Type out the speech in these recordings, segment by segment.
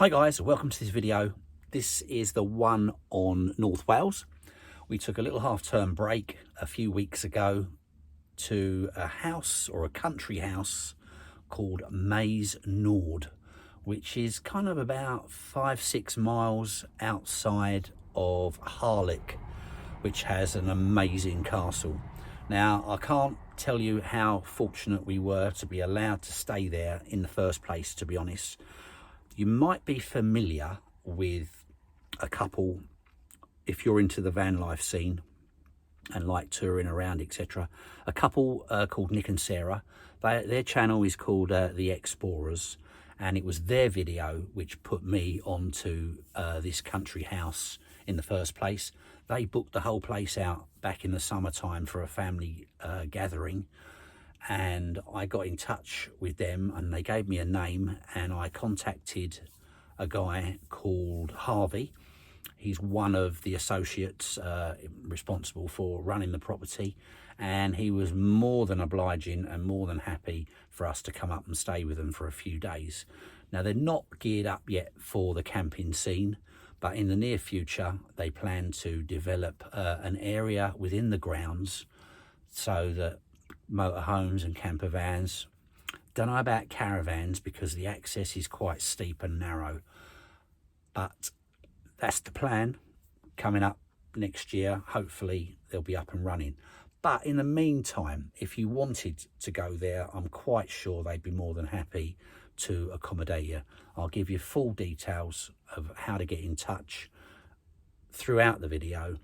Hi guys, welcome to this video. This is the one on North Wales. We took a little half-term break a few weeks ago to a house or a country house called Maes, Neuadd, which is kind of about 5-6 miles outside of Harlech, which has an amazing castle. Now, I can't tell you how fortunate we were to be allowed to stay there in the first place, to be honest. You might be familiar with a couple, if you're into the van life scene and like touring around, etc. A couple called Nik and Sarah. Their channel is called The Expawers, and it was their video which put me onto this country house in the first place. They booked the whole place out back in the summertime for a family gathering, and I got in touch with them and they gave me a name, and I contacted a guy called Harvey. He's one of the associates responsible for running the property, and he was more than obliging and more than happy for us to come up and stay with them for a few days. Now, they're not geared up yet for the camping scene, but in the near future they plan to develop an area within the grounds so that motorhomes and camper vans, don't know about caravans because the access is quite steep and narrow, but that's the plan. Coming up next year, hopefully they'll be up and running. But in the meantime, if you wanted to go there, I'm quite sure they'd be more than happy to accommodate you. I'll give you full details of how to get in touch throughout the video,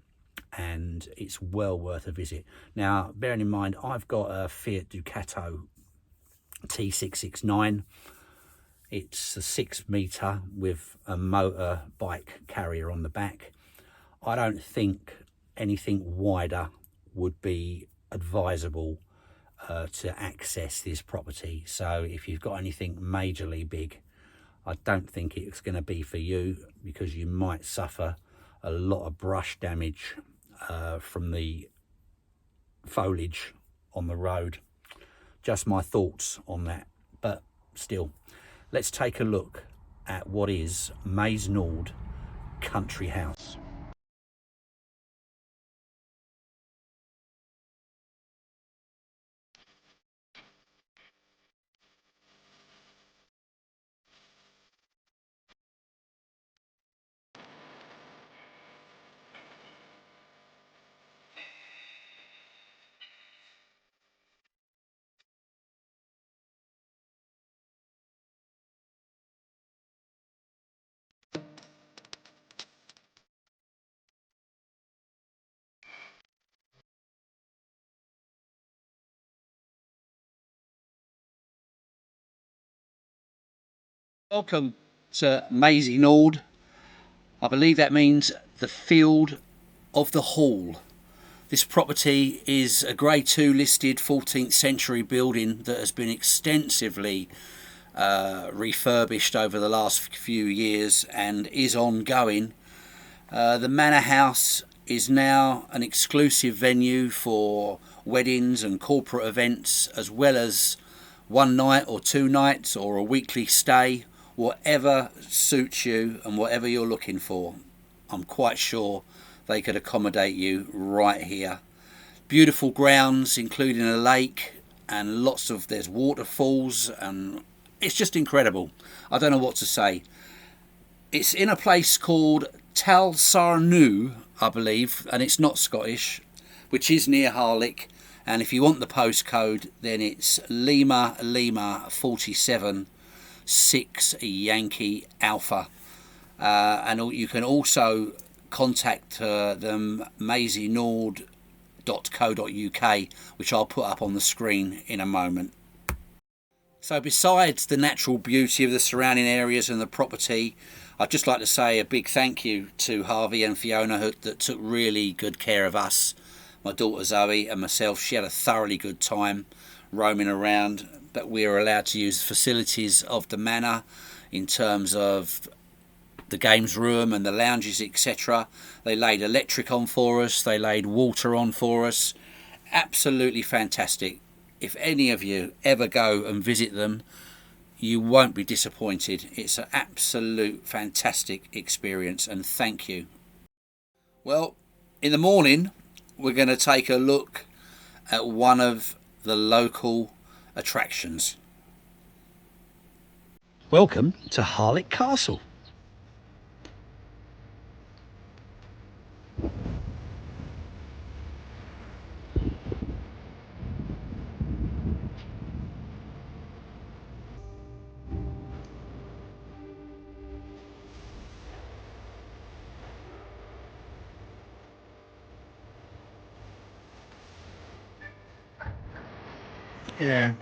and it's well worth a visit. Now, bearing in mind, I've got a Fiat Ducato T669. It's a 6-metre with a motorbike carrier on the back. I don't think anything wider would be advisable to access this property. So if you've got anything majorly big, I don't think it's going to be for you, because you might suffer a lot of brush damage from the foliage on the road. Just my thoughts on that. But still, let's take a look at what is Maes Neuadd Country House. Welcome to Maes Neuadd. I believe that means the field of the hall. This property is a Grade 2 listed 14th century building that has been extensively refurbished over the last few years and is ongoing. The manor house is now an exclusive venue for weddings and corporate events, as well as one night or 2 nights or a weekly stay. Whatever suits you and whatever you're looking for, I'm quite sure they could accommodate you right here. Beautiful grounds, including a lake, and there's waterfalls, and it's just incredible. I don't know what to say. It's in a place called Talsarnu, I believe, and it's not Scottish, which is near Harlech. And if you want the postcode, then it's Lima 47 6 Yankee Alpha, and you can also contact them maeseneuadd.co.uk, which I'll put up on the screen in a moment. So besides the natural beauty of the surrounding areas and the property, I'd just like to say a big thank you to Harvey and Fiona that took really good care of us, my daughter Zoe and myself. She had a thoroughly good time roaming around, but we were allowed to use the facilities of the manor in terms of the games room and the lounges, etc. They laid electric on for us, they laid water on for us. Absolutely fantastic. If any of you ever go and visit them, You won't be disappointed. It's an absolute fantastic experience, and thank you. Well, in the morning we're going to take a look at one of the local attractions. Welcome to Harlech Castle. Yeah.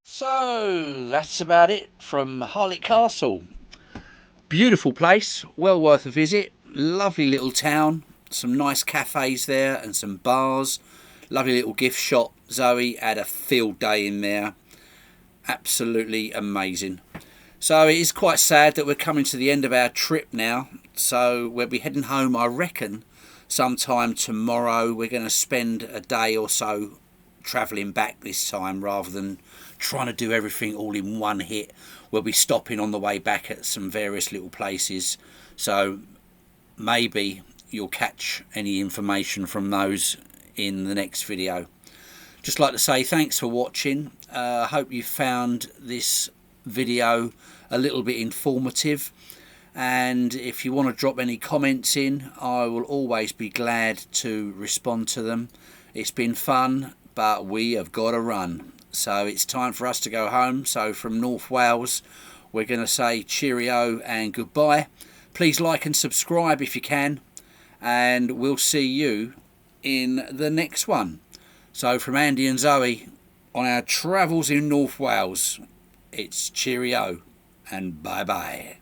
So that's about it from Harlech Castle. Beautiful place, well worth a visit. Lovely little town, some nice cafes there and some bars. Lovely little gift shop. Zoe had a field day in there. Absolutely amazing. So it is quite sad that we're coming to the end of our trip now. So we'll be heading home, I reckon, sometime tomorrow. We're going to spend a day or so travelling back this time rather than trying to do everything all in one hit. We'll be stopping on the way back at some various little places. So maybe you'll catch any information from those in the next video. Just like to say thanks for watching. I hope you found this video a little bit informative, and if you want to drop any comments in, I will always be glad to respond to them. It's been fun, but we have got to run, so it's time for us to go home. So from North Wales, we're going to say cheerio and goodbye. Please like and subscribe if you can, and we'll see you in the next one. So from Andy and Zoe on our travels in North Wales, it's cheerio and bye bye.